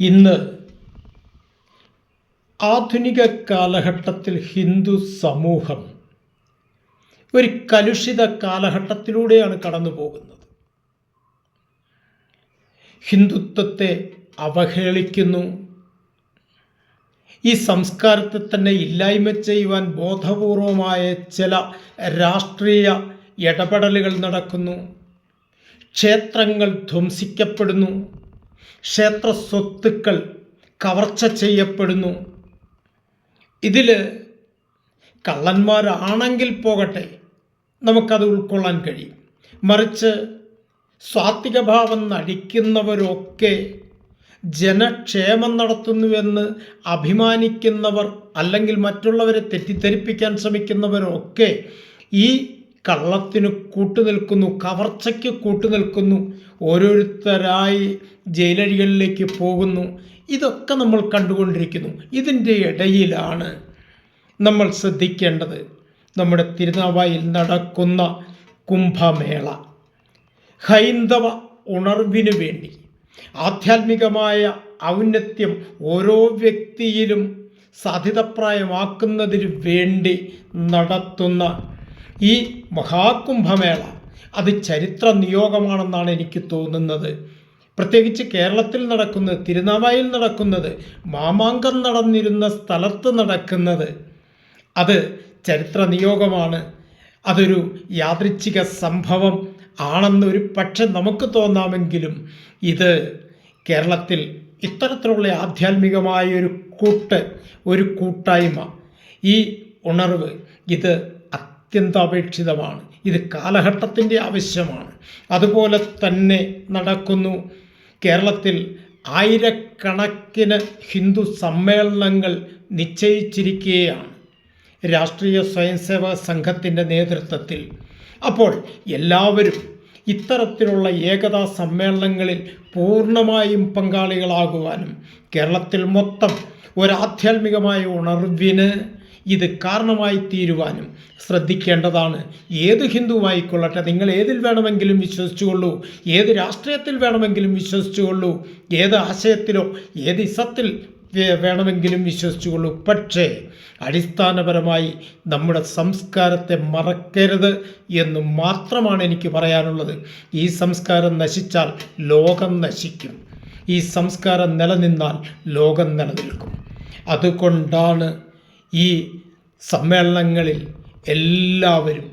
ഇന്ന് ആധുനിക കാലഘട്ടത്തിൽ ഹിന്ദു സമൂഹം ഒരു കലുഷിത കാലഘട്ടത്തിലൂടെയാണ് കടന്നു പോകുന്നത്. ഹിന്ദുത്വത്തെ അവഹേളിക്കുന്നു. ഈ സംസ്കാരത്തെ തന്നെ ഇല്ലായ്മ ചെയ്യുവാൻ ബോധപൂർവമായ ചില രാഷ്ട്രീയ ഇടപെടലുകൾ നടക്കുന്നു. ക്ഷേത്രങ്ങൾ ധ്വംസിക്കപ്പെടുന്നു. ക്ഷേത്ര സ്വത്തുക്കൾ കവർച്ച ചെയ്യപ്പെടുന്നു. ഇതിൽ കള്ളന്മാരാണെങ്കിൽ പോകട്ടെ, നമുക്കത് ഉൾക്കൊള്ളാൻ കഴിയും. മറിച്ച് സ്വാത്വികഭാവം നടിക്കുന്നവരൊക്കെ ജനക്ഷേമം നടത്തുന്നുവെന്ന് അഭിമാനിക്കുന്നവർ, അല്ലെങ്കിൽ മറ്റുള്ളവരെ തെറ്റിദ്ധരിപ്പിക്കാൻ ശ്രമിക്കുന്നവരൊക്കെ ഈ കള്ളത്തിന് കൂട്ടുനിൽക്കുന്നു, കവർച്ചയ്ക്ക് കൂട്ടുനിൽക്കുന്നു, ഓരോരുത്തരായി ജയിലഴികളിലേക്ക് പോകുന്നു. ഇതൊക്കെ നമ്മൾ കണ്ടുകൊണ്ടിരിക്കുന്നു. ഇതിൻ്റെ ഇടയിലാണ് നമ്മൾ ശ്രദ്ധിക്കേണ്ടത് നമ്മുടെ തിരുനാവായിൽ നടക്കുന്ന കുംഭമേള. ഹൈന്ദവ ഉണർവിന് വേണ്ടി, ആധ്യാത്മികമായ ഔന്നത്യം ഓരോ വ്യക്തിയിലും സാധ്യതപ്രായമാക്കുന്നതിന് വേണ്ടി നടത്തുന്ന ഈ മഹാകുംഭമേള അത് ചരിത്ര നിയോഗമാണെന്നാണ് എനിക്ക് തോന്നുന്നത്. പ്രത്യേകിച്ച് കേരളത്തിൽ നടക്കുന്നത്, തിരുനാവായിൽ നടക്കുന്നത്, മാമാങ്കം നടന്നിരുന്ന സ്ഥലത്ത് നടക്കുന്നത്, അത് ചരിത്ര നിയോഗമാണ്. അതൊരു യാദൃച്ഛിക സംഭവം ആണെന്ന് ഒരു പക്ഷെ നമുക്ക് തോന്നാമെങ്കിലും ഇത് കേരളത്തിൽ ഇത്തരത്തിലുള്ള ആധ്യാത്മികമായ ഒരു കൂട്ടായ്മ, ഈ ഉണർവ്, ഇത് അത്യന്താപേക്ഷിതമാണ്. ഇത് കാലഘട്ടത്തിൻ്റെ ആവശ്യമാണ്. അതുപോലെ തന്നെ നടക്കുന്നു. കേരളത്തിൽ ആയിരക്കണക്കിന് ഹിന്ദു സമ്മേളനങ്ങൾ നിശ്ചയിച്ചിരിക്കുകയാണ് രാഷ്ട്രീയ സ്വയംസേവക സംഘത്തിൻ്റെ നേതൃത്വത്തിൽ. അപ്പോൾ എല്ലാവരും ഇത്തരത്തിലുള്ള ഏകതാ സമ്മേളനങ്ങളിൽ പൂർണ്ണമായും പങ്കാളികളാകുവാനും കേരളത്തിൽ മൊത്തം ഒരാധ്യാത്മികമായ ഉണർവിന് ഇത് കാരണമായി തീരുവാനും ശ്രദ്ധിക്കേണ്ടതാണ്. ഏത് ഹിന്ദുവായിക്കൊള്ളട്ടെ, നിങ്ങൾ ഏതിൽ വേണമെങ്കിലും വിശ്വസിച്ചുകൊള്ളൂ, ഏത് രാഷ്ട്രീയത്തിൽ വേണമെങ്കിലും വിശ്വസിച്ചുകൊള്ളൂ, ഏത് ആശയത്തിലോ ഏത് ഇസത്തിൽ വേണമെങ്കിലും വിശ്വസിച്ചുകൊള്ളൂ. പക്ഷേ അടിസ്ഥാനപരമായി നമ്മുടെ സംസ്കാരത്തെ മറക്കരുത് എന്ന് മാത്രമാണ് എനിക്ക് പറയാനുള്ളത്. ഈ സംസ്കാരം നശിച്ചാൽ ലോകം നശിക്കും. ഈ സംസ്കാരം നിലനിന്നാൽ ലോകം നിലനിൽക്കും. അതുകൊണ്ടാണ് ഈ സമ്മേളനങ്ങളിൽ എല്ലാവരും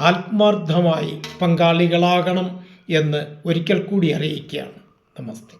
ആത്മാർത്ഥമായി പങ്കാളികളാകണം എന്ന് ഒരിക്കൽ കൂടി അറിയിക്കുകയാണ്. നമസ്തേ.